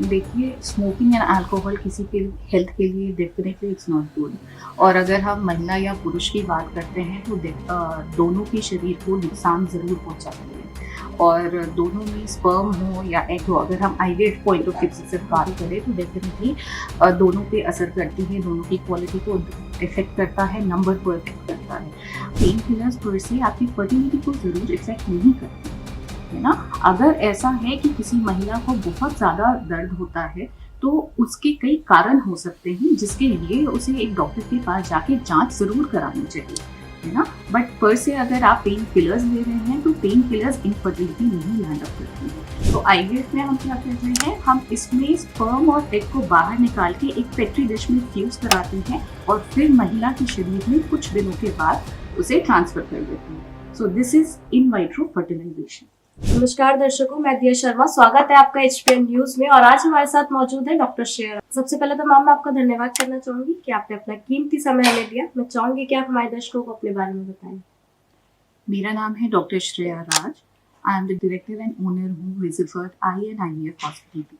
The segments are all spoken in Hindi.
देखिए, स्मोकिंग एंड अल्कोहल किसी के हेल्थ के लिए डेफिनेटली इट्स नॉट गुड। और अगर हम महिला या पुरुष की बात करते हैं तो दोनों के शरीर को नुकसान ज़रूर पहुंचाती है। और दोनों में स्पर्म हो या एग हो, अगर हम आईवीएफ पॉइंट ऑफ व्यू से सिर्फ बात करें तो डेफिनेटली दोनों पे असर करती है, दोनों की क्वालिटी को इफेक्ट करता है, नंबर को इफेक्ट करता है। पेन किलर्स पर से आपकी फर्टिलिटी को ज़रूर इफेक्ट नहीं करती है ना। अगर ऐसा है कि किसी महिला को बहुत ज़्यादा दर्द होता है तो उसके कई कारण हो सकते हैं, जिसके लिए उसे एक डॉक्टर के पास जाके जांच ज़रूर करानी चाहिए, है ना। बट पर से अगर आप पेन किलर्स ले रहे हैं तो पेन किलर्स इनफर्टिलिटी नहीं लैंड अप करती है। तो आईवीएफ में हम क्या करते हैं, हम इसमें स्पर्म और एग को बाहर निकाल के एक पेट्री डिश में फ्यूज कराते हैं और फिर महिला के शरीर में कुछ दिनों के बाद उसे ट्रांसफर कर देते हैं। So this is in vitro fertilisation. नमस्कार दर्शकों, मैं दिया शर्मा, स्वागत है आपका एचपीएन न्यूज में। और आज हमारे साथ मौजूद है डॉक्टर श्रेया। सबसे पहले तो मैम मैं आपका धन्यवाद करना चाहूंगी कि आपने अपना कीमती समय हमें दिया। मैं चाहूंगी कि आप हमारे दर्शकों को अपने बारे में बताएं। मेरा नाम है doctor Shreya Raj. I am the director and owner हूँ रिजर्वर्ड eye and IVF hospital.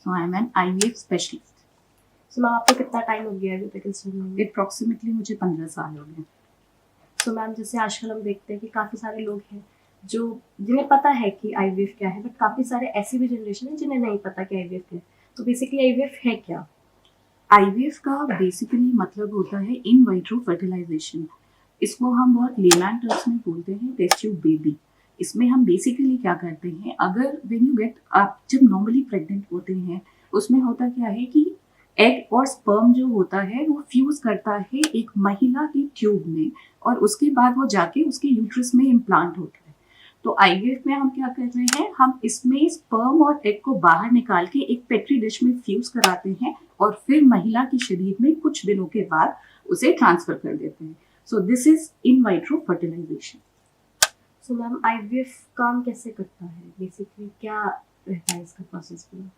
So I am an IVF specialist. So ma'am आपको कितना टाइम हो गया अभी तक इस फील्ड में? अप्रॉक्सीमेटली मुझे 15 साल हो गए। सो मैम जैसे आजकल हम देखते हैं कि काफी सारे लोग हैं जो जिन्हें पता है कि आईवीएफ क्या है, बट काफी सारे ऐसी भी जनरेशन है जिन्हें नहीं पता कि आईवीएफ क्या है। तो बेसिकली आईवीएफ है क्या? आईवीएफ का बेसिकली मतलब होता है इन वाइट्रो फर्टिलाइजेशन। इसको हम बहुत लेमैन टर्म्स में बोलते हैं टेस्ट ट्यूब बेबी। इसमें हम बेसिकली क्या करते हैं, अगर व्हेन यू गेट, आप जब नॉर्मली प्रेग्नेंट होते हैं उसमें होता क्या है कि एग और स्पर्म जो होता है वो फ्यूज करता है एक महिला की ट्यूब में और उसके बाद वो जाके उसके यूट्रस में इम्प्लांट होता है। तो आईवीएफ में हम क्या कर रहे हैं, हम इसमें स्पर्म और एग को बाहर निकाल के एक पेट्री डिश में फ्यूज कराते हैं और फिर महिला के शरीर में कुछ दिनों के बाद उसे ट्रांसफर कर देते हैं। So this is in vitro fertilisation. So ma'am IVF काम कैसे करता है, बेसिकली क्या रहता है इसका प्रोसेस पूरा?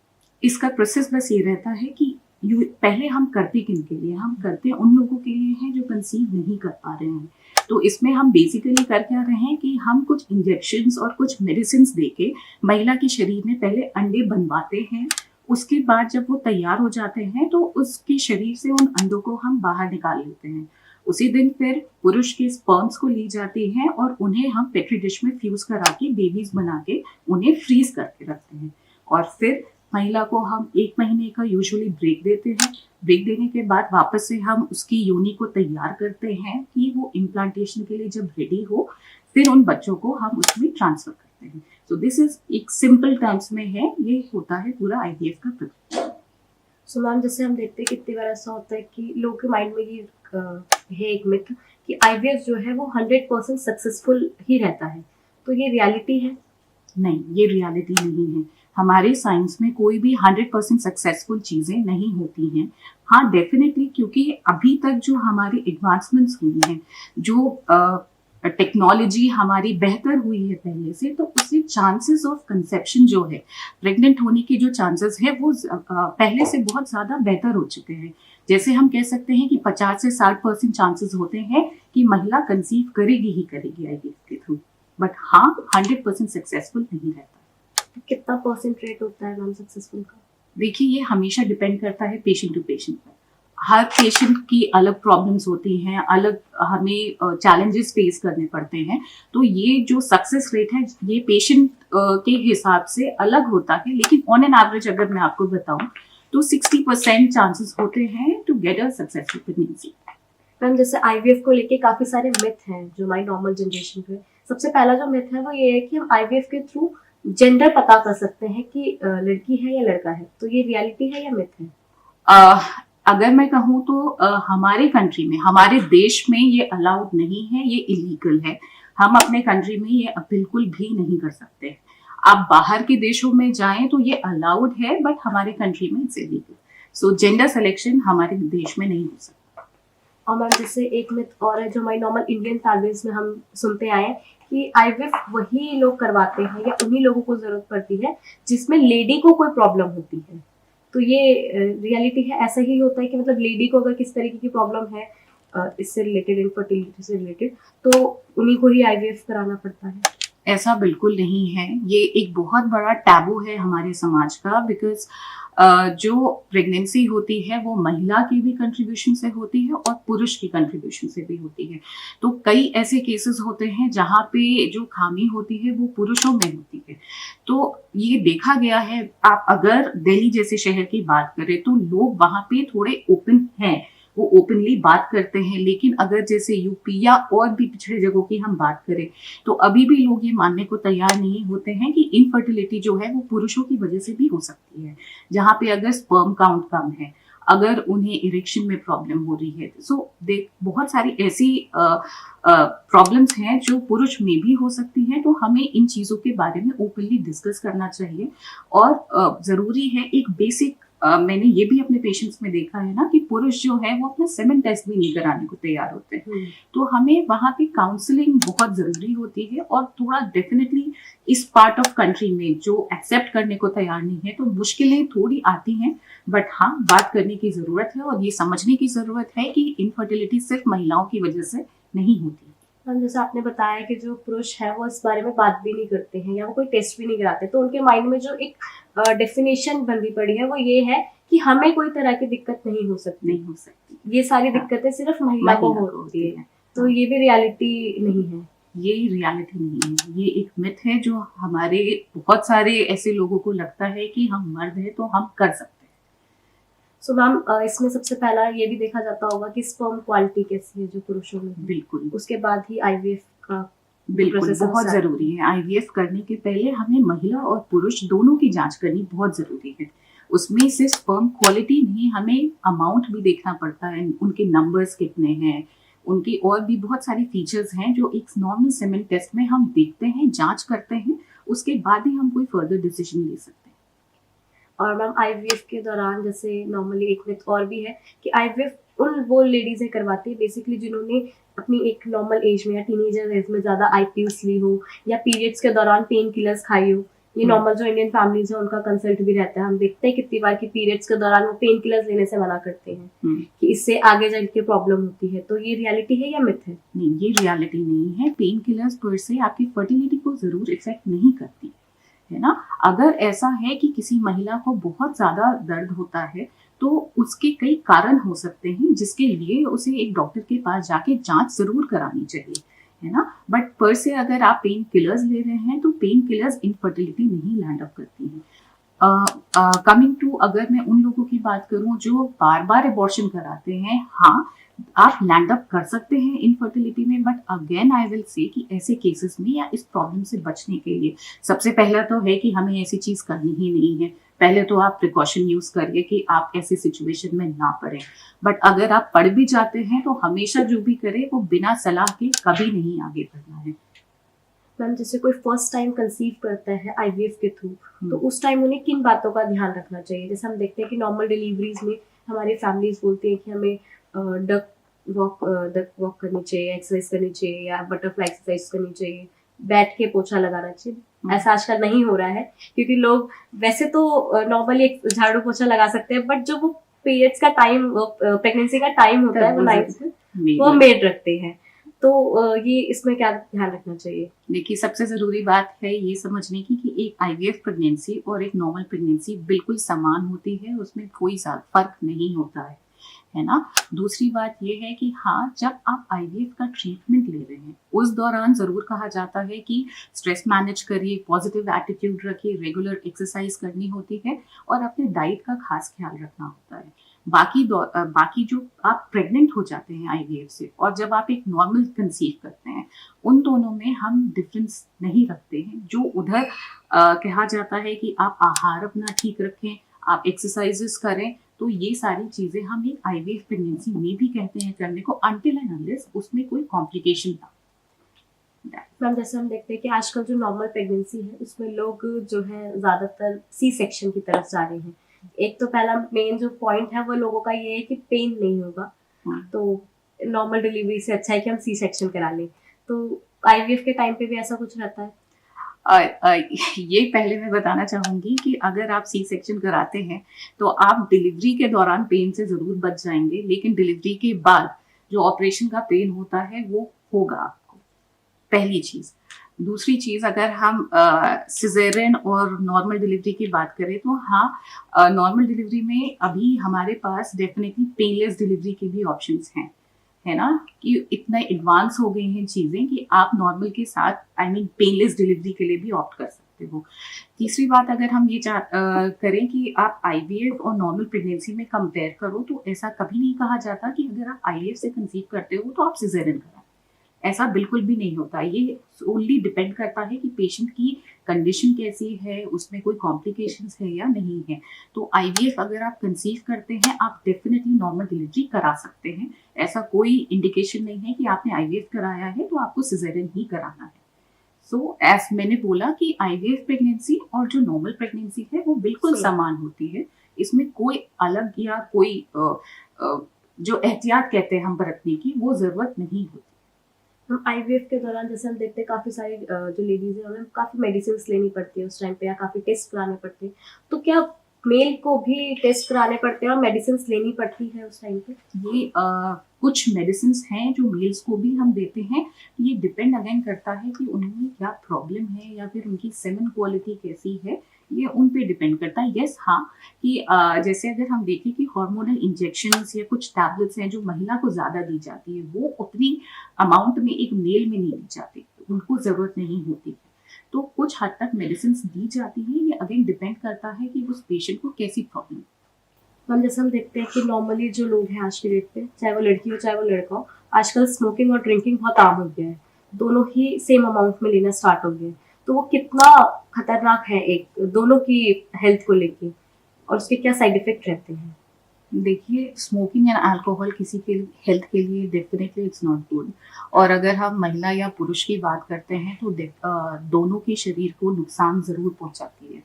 इसका प्रोसेस बस ये रहता है कि पहले हम करते किन के लिए, हम करते उन लोगों के लिए हैं जो कंसीव नहीं कर पा रहे हैं। तो इसमें हम बेसिकली कर क्या रहे हैं कि हम कुछ इंजेक्शंस और कुछ मेडिसिन देके महिला के शरीर में पहले अंडे बनवाते हैं। उसके बाद जब वो तैयार हो जाते हैं तो उसके शरीर से उन अंडों को हम बाहर निकाल लेते हैं। उसी दिन फिर पुरुष के स्पर्म्स को ली जाती है और उन्हें हम पेट्री डिश में फ्यूज करा के बेबीज बना के उन्हें फ्रीज करके रखते हैं। और फिर महिला को हम 1 महीने का यूजुअली ब्रेक देते हैं। ब्रेक देने के बाद वापस से हम उसकी योनि को तैयार करते हैं कि वो इम्प्लांटेशन के लिए जब रेडी हो, फिर उन बच्चों को हम उसमें ट्रांसफर करते हैं। सो दिस इज एक सिंपल टर्म्स में है, ये होता है पूरा आईवीएफ का प्रक्रिया। सो मैम जैसे हम देखते हैं कितनी बार ऐसा होता है कि लोगों के माइंड में ये है एक मिथ कि आईवीएफ जो है वो 100% सक्सेसफुल ही रहता है। तो ये रियलिटी है? नहीं, ये रियलिटी नहीं है। हमारे साइंस में कोई भी 100% सक्सेसफुल चीज़ें नहीं होती हैं। हाँ डेफिनेटली, क्योंकि अभी तक जो हमारी एडवांसमेंट्स हुई हैं, जो टेक्नोलॉजी हमारी बेहतर हुई है पहले से, तो उससे चांसेस ऑफ कंसेप्शन जो है, प्रेग्नेंट होने के जो चांसेस है वो पहले से बहुत ज़्यादा बेहतर हो चुके हैं। जैसे हम कह सकते हैं कि 50 से 60% चांसेस होते हैं कि महिला कंसीव करेगी ही करेगी आईवीएफ के थ्रू। बट हाँ, 100% सक्सेसफुल नहीं रहता। तो कितना परसेंट रेट होता है मैम सक्सेसफुल का? देखिए, ये हमेशा डिपेंड करता है पेशेंट टू पेशेंट पर। हर पेशेंट की अलग प्रॉब्लम्स होती हैं, अलग हमें चैलेंजेस फेस करने पड़ते हैं। तो ये जो सक्सेस रेट है ये पेशेंट के हिसाब से अलग होता है, लेकिन ऑन एन एवरेज अगर मैं आपको बताऊं तो 60% चांसेस होते हैं to get a successful pregnancy. Ma'am जैसे आईवीएफ को लेके काफी सारे मिथ हैं जो हमारी नॉर्मल जनरेशन पे। सबसे पहला जो मिथ है वो ये है कि हम आईवीएफ के थ्रू जेंडर पता कर सकते हैं कि लड़की है या लड़का है। तो ये रियलिटी है या मिथ है? अगर मैं कहूँ तो हमारे कंट्री में, हमारे देश में ये अलाउड नहीं है, ये इलीगल है। हम अपने कंट्री में ये बिल्कुल भी नहीं कर सकते। आप बाहर के देशों में जाएं तो ये अलाउड है, बट हमारे कंट्री में it's illegal. So gender selection हमारे देश में नहीं हो सकता। और मैम जैसे एक मिथ और है जो हमारी नॉर्मल इंडियन फैमिलीज में हम सुनते आए हैं कि आईवीएफ वही लोग करवाते हैं या उन्हीं लोगों को जरूरत पड़ती है जिसमें लेडी को कोई प्रॉब्लम होती है। तो ये रियलिटी है, ऐसा ही होता है कि मतलब लेडी को अगर किस तरीके की प्रॉब्लम है इससे रिलेटेड, इनफर्टिलिटी से रिलेटेड, तो उन्हीं को ही आईवीएफ कराना पड़ता है? ऐसा बिल्कुल नहीं है। ये एक बहुत बड़ा टैबू है हमारे समाज का, बिकॉज जो प्रेगनेंसी होती है वो महिला की भी कंट्रीब्यूशन से होती है और पुरुष की कंट्रीब्यूशन से भी होती है। तो कई ऐसे केसेस होते हैं जहाँ पे जो खामी होती है वो पुरुषों में होती है। तो ये देखा गया है, आप अगर दिल्ली जैसे शहर की बात करें तो लोग वहाँ पे थोड़े ओपन हैं, वो ओपनली बात करते हैं। लेकिन अगर जैसे यूपी या और भी पिछड़े जगहों की हम बात करें तो अभी भी लोग ये मानने को तैयार नहीं होते हैं कि इनफर्टिलिटी जो है वो पुरुषों की वजह से भी हो सकती है। जहाँ पे अगर स्पर्म काउंट कम है, अगर उन्हें इरेक्शन में प्रॉब्लम हो रही है, सो देख बहुत सारी ऐसी प्रॉब्लम्स हैं जो पुरुष में भी हो सकती हैं। तो हमें इन चीज़ों के बारे में ओपनली डिस्कस करना चाहिए। और ज़रूरी है एक बेसिक, मैंने ये भी अपने पेशेंट्स में देखा है ना कि पुरुष जो है वो अपना सेमेन टेस्ट भी नहीं कराने को तैयार होते हैं। तो हमें वहाँ पे काउंसलिंग बहुत ज़रूरी होती है। और थोड़ा डेफिनेटली इस पार्ट ऑफ कंट्री में जो एक्सेप्ट करने को तैयार नहीं है तो मुश्किलें थोड़ी आती हैं, बट हाँ बात करने की ज़रूरत है और ये समझने की ज़रूरत है कि इनफर्टिलिटी सिर्फ महिलाओं की वजह से नहीं होती। मैम जैसे आपने बताया कि जो पुरुष है वो इस बारे में बात भी नहीं करते हैं या वो कोई टेस्ट भी नहीं कराते, तो उनके माइंड में जो एक डेफिनेशन बंदी पड़ी है वो ये है कि हमें कोई तरह की दिक्कत नहीं हो सकती, ये सारी दिक्कतें सिर्फ महिला को होती है। तो ये भी रियलिटी नहीं है। ये रियलिटी नहीं है, ये एक मिथ है जो हमारे बहुत सारे ऐसे लोगों को लगता है कि हम मर्द हैं तो हम कर सकते हैं। सो मैम इसमें सबसे पहला ये भी देखा जाता होगा कि स्पर्म क्वालिटी कैसी है जो पुरुषों में है। बिल्कुल, उसके बाद ही आईवीएफ का बिल्कुल प्रोसेस बहुत ज़रूरी है। आईवीएफ करने के पहले हमें महिला और पुरुष दोनों की जांच करनी बहुत ज़रूरी है। उसमें सिर्फ स्पर्म क्वालिटी नहीं, हमें अमाउंट भी देखना पड़ता है, उनके नंबर्स कितने हैं, उनकी और भी बहुत सारी फीचर्स हैं जो एक नॉर्मल सेमेन टेस्ट में हम देखते हैं, जांच करते हैं, उसके बाद ही हम कोई फर्दर डिसीजन ले सकते हैं। और मैम आईवीएफ के दौरान जैसे नॉर्मली एक मिथ और भी है कि आईवीएफ उन वो लेडीज़ें करवाती है बेसिकली जिन्होंने अपनी एक नॉर्मल एज में या टीनेजर एज में ज़्यादा आईपीएस ली हो या पीरियड्स के दौरान पेन किलर्स खाई हो। ये नॉर्मल जो इंडियन फैमिलीज है उनका कंसल्ट भी रहता है। हम देखते हैं कितनी बार कि पीरियड्स के दौरान वो पेन किलर्स लेने से मना करते हैं कि इससे आगे चल के प्रॉब्लम होती है। तो ये रियलिटी है या मिथ है? नहीं, ये रियलिटी नहीं है। पेन किलर्स पर से आपकी फर्टिलिटी को ज़रूर इफेक्ट नहीं करती है ना। अगर ऐसा है कि किसी महिला को बहुत ज़्यादा दर्द होता है तो उसके कई कारण हो सकते हैं जिसके लिए उसे एक डॉक्टर के पास जाके जांच ज़रूर करानी चाहिए, है ना। बट पर से अगर आप पेन किलर्स ले रहे हैं तो पेन किलर्स इनफर्टिलिटी नहीं लैंड अप करती हैं। कमिंग टू, अगर मैं उन लोगों की बात करूं जो बार बार अबॉर्शन कराते हैं, हाँ आप लैंड अप कर सकते हैं इनफर्टिलिटी में। But again I will say कि ऐसे केसेस में या इस प्रॉब्लम से बचने के लिए सबसे पहला तो है कि हमें ऐसी चीज़ करनी ही नहीं है। पहले तो आप प्रिकॉशन यूज़ करिए कि आप ऐसी सिचुएशन में ना पड़े। बट अगर आप पड़ भी जाते हैं तो हमेशा जो भी करें वो बिना सलाह के कभी नहीं आगे बढ़ना है। मैम जैसे कोई फर्स्ट टाइम कंसीव करता है आईवीएफ के थ्रू, तो उस टाइम उन्हें किन बातों का ध्यान रखना चाहिए? जैसे हम देखते हैं कि नॉर्मल डिलीवरीज में हमारी फैमिलीज बोलती हैं कि हमें डक वॉक करनी चाहिए, एक्सरसाइज करनी चाहिए या बटरफ्लाई एक्सरसाइज करनी चाहिए, बैठ के पोछा लगाना चाहिए। ऐसा आजकल नहीं हो रहा है क्योंकि लोग वैसे तो नॉर्मली एक झाड़ू पोछा लगा सकते हैं, बट जो वो पीरियड्स का टाइम, प्रेगनेंसी का टाइम होता है वो नाइट वो मेड रखते हैं। तो ये इसमें क्या ध्यान रखना चाहिए? देखिए, सबसे ज़रूरी बात है ये समझने की कि एक आईवीएफ प्रेगनेंसी और एक नॉर्मल प्रेगनेंसी बिल्कुल समान होती है, उसमें कोई फ़र्क नहीं होता है ना। दूसरी बात ये है कि हाँ, जब आप आईवीएफ का ट्रीटमेंट ले रहे हैं उस दौरान ज़रूर कहा जाता है कि स्ट्रेस मैनेज करिए, पॉजिटिव एटीट्यूड रखिए, रेगुलर एक्सरसाइज करनी होती है और अपने डाइट का खास ख्याल रखना होता है। बाकी जो आप प्रेग्नेंट हो जाते हैं आईवीएफ से और जब आप एक नॉर्मल कंसीव करते हैं, उन दोनों में हम डिफरेंस नहीं रखते हैं। जो उधर कहा जाता है कि आप आहार अपना ठीक रखें, आप एक्सरसाइजेस करें, तो ये सारी चीज़ें हम एक आईवीएफ प्रेगनेंसी में भी कहते हैं करने को, अनटिल एंड अनलेस उसमें कोई कॉम्प्लिकेशन ना। मैम जैसे हम देखते हैं कि आजकल जो नॉर्मल प्रेगनेंसी है उसमें लोग जो है ज़्यादातर सी सेक्शन की तरफ जा रहे हैं। एक तो पहला मेन जो पॉइंट है वो लोगों का ये है कि पेन नहीं होगा, तो नॉर्मल डिलीवरी से अच्छा है कि हम सी सेक्शन करा लें। तो आईवीएफ के टाइम पे भी ऐसा कुछ रहता है? ये पहले मैं बताना चाहूँगी कि अगर आप सी सेक्शन कराते हैं तो आप डिलीवरी के दौरान पेन से ज़रूर बच जाएंगे, लेकिन डिलीवरी के बाद जो ऑपरेशन का पेन होता है वो होगा आपको, पहली चीज़। दूसरी चीज़, अगर हम सिज़ेरियन और नॉर्मल डिलीवरी की बात करें तो हाँ, नॉर्मल डिलीवरी में अभी हमारे पास डेफ़िनेटली पेनलेस डिलीवरी के भी ऑप्शंस हैं, है ना? कि इतना एडवांस हो गई हैं चीज़ें कि आप नॉर्मल के साथ पेनलेस डिलीवरी के लिए भी ऑप्ट कर सकते हो। तीसरी बात, अगर हम ये करें कि आप आईवीएफ और नॉर्मल प्रेगनेंसी में कंपेयर करो, तो ऐसा कभी नहीं कहा जाता कि अगर आप आईवीएफ से कंसीव करते हो तो आप सिज़ेरियन कराएँ। ऐसा बिल्कुल भी नहीं होता। ये ओनली डिपेंड करता है कि पेशेंट की कंडीशन कैसी है, उसमें कोई कॉम्प्लिकेशंस है या नहीं है। तो आईवीएफ अगर आप कंसीव करते हैं, आप डेफिनिटली नॉर्मल डिलीवरी करा सकते हैं। ऐसा कोई इंडिकेशन नहीं है कि आपने आईवीएफ कराया है तो आपको सिज़ेरियन ही कराना है। सो एज़ मैंने बोला कि आईवीएफ प्रेगनेंसी और जो नॉर्मल प्रेगनेंसी है वो बिल्कुल समान होती है। इसमें कोई अलग या कोई जो एहतियात कहते हैं हम बरतने की, वो ज़रूरत नहीं होती। हम आईवीएफ के दौरान जैसे हम देखते हैं काफ़ी सारी जो लेडीज़ हैं उन्हें काफ़ी मेडिसिन लेनी पड़ती है उस टाइम पे, या काफ़ी टेस्ट कराने पड़ते हैं। तो क्या मेल को भी टेस्ट कराने पड़ते हैं और मेडिसिन लेनी पड़ती है उस टाइम पे? ये कुछ मेडिसिन्स हैं जो मेल्स को भी हम देते हैं। ये डिपेंड अगेन करता है कि उन्हें क्या प्रॉब्लम है या फिर उनकी सेमन क्वालिटी कैसी है, ये उन पे डिपेंड करता है। येस, हाँ, कि जैसे अगर हम देखें कि हार्मोनल इंजेक्शंस या कुछ टैबलेट्स हैं जो महिला को ज़्यादा दी जाती है, वो उतनी अमाउंट में एक मेल में नहीं दी जाती, उनको ज़रूरत नहीं होती है। तो कुछ हद तक मेडिसिन्स दी जाती हैं, ये अगेन डिपेंड करता है कि उस पेशेंट को कैसी प्रॉब्लम है। मैम जैसे हम देखते हैं कि नॉर्मली जो लोग हैं आज की डेट पे, चाहे वो लड़की हो चाहे वो लड़का हो, आजकल स्मोकिंग और ड्रिंकिंग बहुत आम हो गया है। दोनों ही सेम अमाउंट में लेना स्टार्ट हो गया है। तो वो कितना खतरनाक है एक दोनों की हेल्थ को लेके, और उसके क्या साइड इफ़ेक्ट रहते हैं? देखिए, स्मोकिंग एंड अल्कोहल किसी के हेल्थ के लिए डेफिनेटली इट्स नॉट गुड। और अगर हम महिला या पुरुष की बात करते हैं तो दोनों के शरीर को नुकसान ज़रूर पहुंचाती है।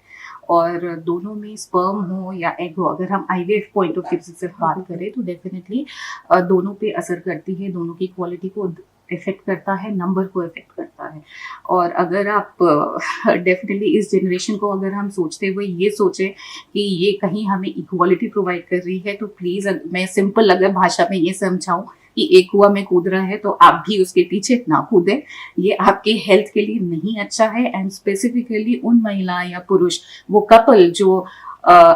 और दोनों में स्पर्म हो या एग हो, अगर हम आईवीएफ पॉइंट ऑफ व्यू से सिर्फ बात करें तो डेफिनेटली दोनों पे असर करती है, दोनों की क्वालिटी को इफ़ेक्ट करता है, नंबर को इफ़ेक्ट करता है। और अगर आप डेफिनेटली इस जनरेशन को अगर हम सोचते हुए ये सोचें कि ये कहीं हमें इक्वालिटी प्रोवाइड कर रही है, तो प्लीज़ मैं सिंपल अगर भाषा में ये समझाऊँ कि एक कुआँ में कूद रहा है तो आप भी उसके पीछे ना कूदें। ये आपके हेल्थ के लिए नहीं अच्छा है। एंड स्पेसिफिकली उन महिला या पुरुष, वो कपल जो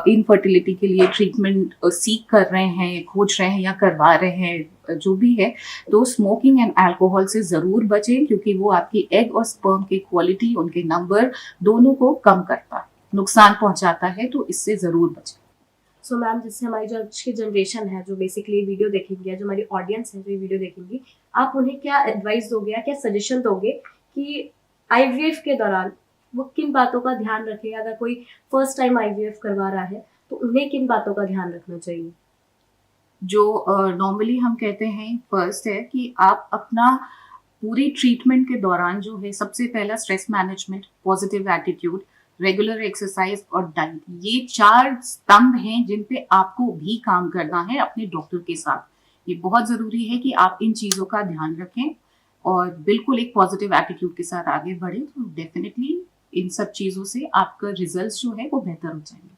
इनफर्टिलिटी के लिए ट्रीटमेंट सीख कर रहे हैं, खोज रहे हैं या करवा रहे हैं, जो भी है, तो स्मोकिंग एंड अल्कोहल से ज़रूर बचें, क्योंकि वो आपकी एग और स्पर्म की क्वालिटी, उनके नंबर दोनों को कम करता है, नुकसान पहुंचाता है। तो इससे ज़रूर बचें। सो मैम जैसे हमारी जो आज की जनरेशन है जो बेसिकली वीडियो देखेंगे, या जो हमारी ऑडियंस है जो ये वीडियो देखेंगी, आप उन्हें क्या एडवाइस दोगे या क्या सजेशन दोगे कि आईवीएफ के दौरान वो किन बातों का ध्यान रखें? अगर कोई फर्स्ट टाइम आईवीएफ करवा रहा है तो उन्हें किन बातों का ध्यान रखना चाहिए? जो नॉर्मली हम कहते हैं, फर्स्ट है कि आप अपना पूरी ट्रीटमेंट के दौरान जो है, सबसे पहला stress management, positive attitude, regular exercise और डाइट, ये 4 स्तंभ हैं जिन पे आपको भी काम करना है अपने डॉक्टर के साथ। ये बहुत ज़रूरी है कि आप इन चीज़ों का ध्यान रखें और बिल्कुल एक पॉजिटिव एटीट्यूड के साथ आगे बढ़ें, तो डेफिनिटली इन सब चीज़ों से आपका रिजल्ट्स जो है वो बेहतर हो जाएंगे।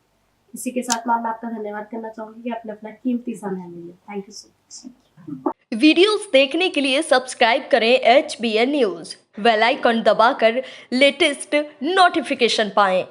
इसी के साथ मैम मैं आपका धन्यवाद करना चाहूंगी कि आपने अपना कीमती समय हमें दिया। Thank you so much. Videos देखने के लिए सब्सक्राइब करें HBN न्यूज़, बेल आइकन दबाकर लेटेस्ट नोटिफिकेशन पाएं।